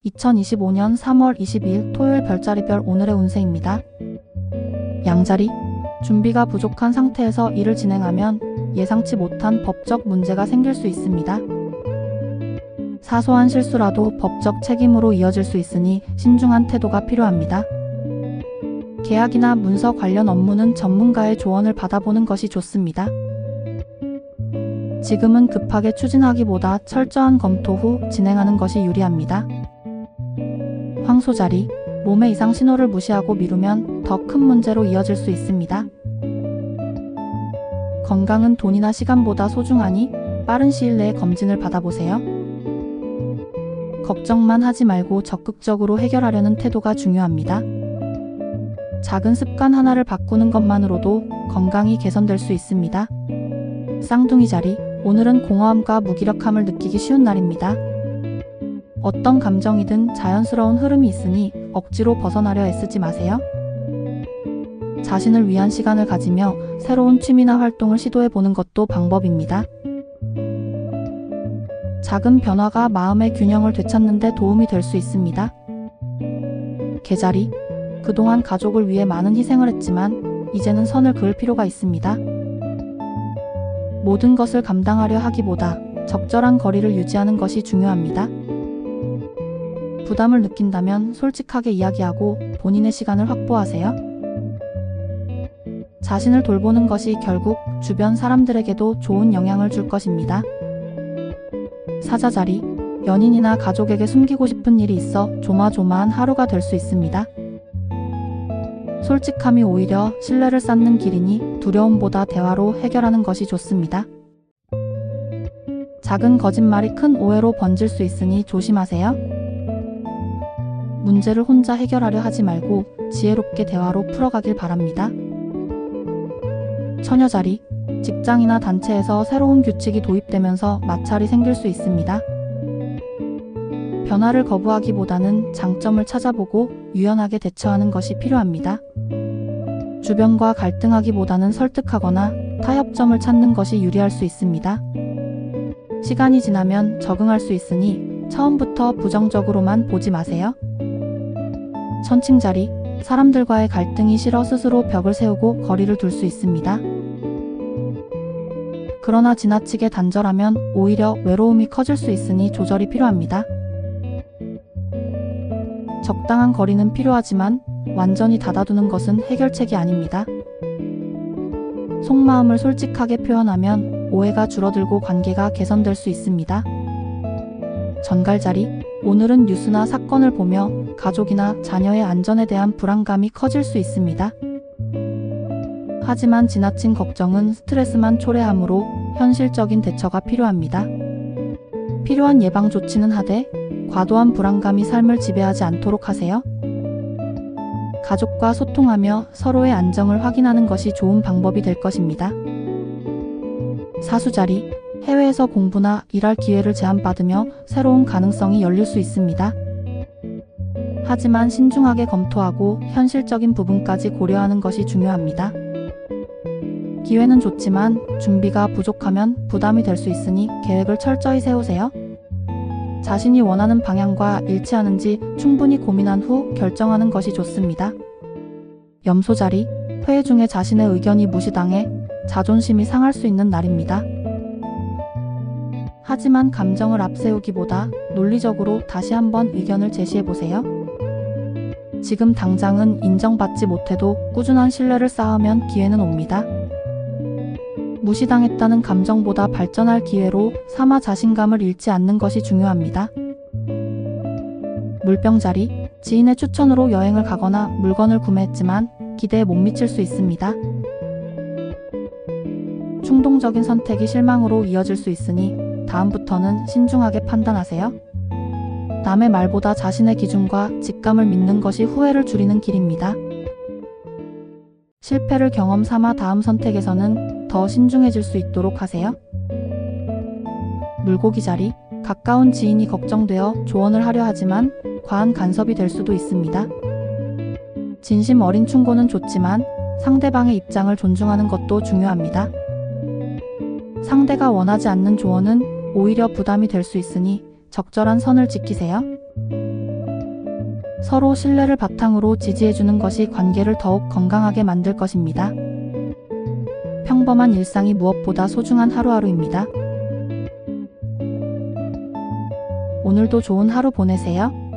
2025년 3월 22일 토요일 별자리별 오늘의 운세입니다. 양자리, 준비가 부족한 상태에서 일을 진행하면 예상치 못한 법적 문제가 생길 수 있습니다. 사소한 실수라도 법적 책임으로 이어질 수 있으니 신중한 태도가 필요합니다. 계약이나 문서 관련 업무는 전문가의 조언을 받아보는 것이 좋습니다. 지금은 급하게 추진하기보다 철저한 검토 후 진행하는 것이 유리합니다. 황소자리, 몸의 이상 신호를 무시하고 미루면 더 큰 문제로 이어질 수 있습니다. 건강은 돈이나 시간보다 소중하니 빠른 시일 내에 검진을 받아보세요. 걱정만 하지 말고 적극적으로 해결하려는 태도가 중요합니다. 작은 습관 하나를 바꾸는 것만으로도 건강이 개선될 수 있습니다. 쌍둥이 자리, 오늘은 공허함과 무기력함을 느끼기 쉬운 날입니다. 어떤 감정이든 자연스러운 흐름이 있으니 억지로 벗어나려 애쓰지 마세요. 자신을 위한 시간을 가지며 새로운 취미나 활동을 시도해보는 것도 방법입니다. 작은 변화가 마음의 균형을 되찾는 데 도움이 될 수 있습니다. 개자리, 그동안 가족을 위해 많은 희생을 했지만 이제는 선을 그을 필요가 있습니다. 모든 것을 감당하려 하기보다 적절한 거리를 유지하는 것이 중요합니다. 부담을 느낀다면 솔직하게 이야기하고 본인의 시간을 확보하세요. 자신을 돌보는 것이 결국 주변 사람들에게도 좋은 영향을 줄 것입니다. 사자자리, 연인이나 가족에게 숨기고 싶은 일이 있어 조마조마한 하루가 될 수 있습니다. 솔직함이 오히려 신뢰를 쌓는 길이니 두려움보다 대화로 해결하는 것이 좋습니다. 작은 거짓말이 큰 오해로 번질 수 있으니 조심하세요. 문제를 혼자 해결하려 하지 말고 지혜롭게 대화로 풀어가길 바랍니다. 처녀자리, 직장이나 단체에서 새로운 규칙이 도입되면서 마찰이 생길 수 있습니다. 변화를 거부하기보다는 장점을 찾아보고 유연하게 대처하는 것이 필요합니다. 주변과 갈등하기보다는 설득하거나 타협점을 찾는 것이 유리할 수 있습니다. 시간이 지나면 적응할 수 있으니 처음부터 부정적으로만 보지 마세요. 천칭자리, 사람들과의 갈등이 싫어 스스로 벽을 세우고 거리를 둘 수 있습니다. 그러나 지나치게 단절하면 오히려 외로움이 커질 수 있으니 조절이 필요합니다. 적당한 거리는 필요하지만 완전히 닫아두는 것은 해결책이 아닙니다. 속마음을 솔직하게 표현하면 오해가 줄어들고 관계가 개선될 수 있습니다. 전갈자리, 오늘은 뉴스나 사건을 보며 가족이나 자녀의 안전에 대한 불안감이 커질 수 있습니다. 하지만 지나친 걱정은 스트레스만 초래하므로 현실적인 대처가 필요합니다. 필요한 예방 조치는 하되 과도한 불안감이 삶을 지배하지 않도록 하세요. 가족과 소통하며 서로의 안정을 확인하는 것이 좋은 방법이 될 것입니다. 사수자리, 해외에서 공부나 일할 기회를 제안받으며 새로운 가능성이 열릴 수 있습니다. 하지만 신중하게 검토하고 현실적인 부분까지 고려하는 것이 중요합니다. 기회는 좋지만 준비가 부족하면 부담이 될 수 있으니 계획을 철저히 세우세요. 자신이 원하는 방향과 일치하는지 충분히 고민한 후 결정하는 것이 좋습니다. 염소자리, 회의 중에 자신의 의견이 무시당해 자존심이 상할 수 있는 날입니다. 하지만 감정을 앞세우기보다 논리적으로 다시 한번 의견을 제시해보세요. 지금 당장은 인정받지 못해도 꾸준한 신뢰를 쌓으면 기회는 옵니다. 무시당했다는 감정보다 발전할 기회로 삼아 자신감을 잃지 않는 것이 중요합니다. 물병자리, 지인의 추천으로 여행을 가거나 물건을 구매했지만 기대에 못 미칠 수 있습니다. 충동적인 선택이 실망으로 이어질 수 있으니 다음부터는 신중하게 판단하세요. 남의 말보다 자신의 기준과 직감을 믿는 것이 후회를 줄이는 길입니다. 실패를 경험 삼아 다음 선택에서는 더 신중해질 수 있도록 하세요. 물고기 자리, 가까운 지인이 걱정되어 조언을 하려 하지만 과한 간섭이 될 수도 있습니다. 진심 어린 충고는 좋지만 상대방의 입장을 존중하는 것도 중요합니다. 상대가 원하지 않는 조언은 오히려 부담이 될 수 있으니 적절한 선을 지키세요. 서로 신뢰를 바탕으로 지지해주는 것이 관계를 더욱 건강하게 만들 것입니다. 평범한 일상이 무엇보다 소중한 하루하루입니다. 오늘도 좋은 하루 보내세요.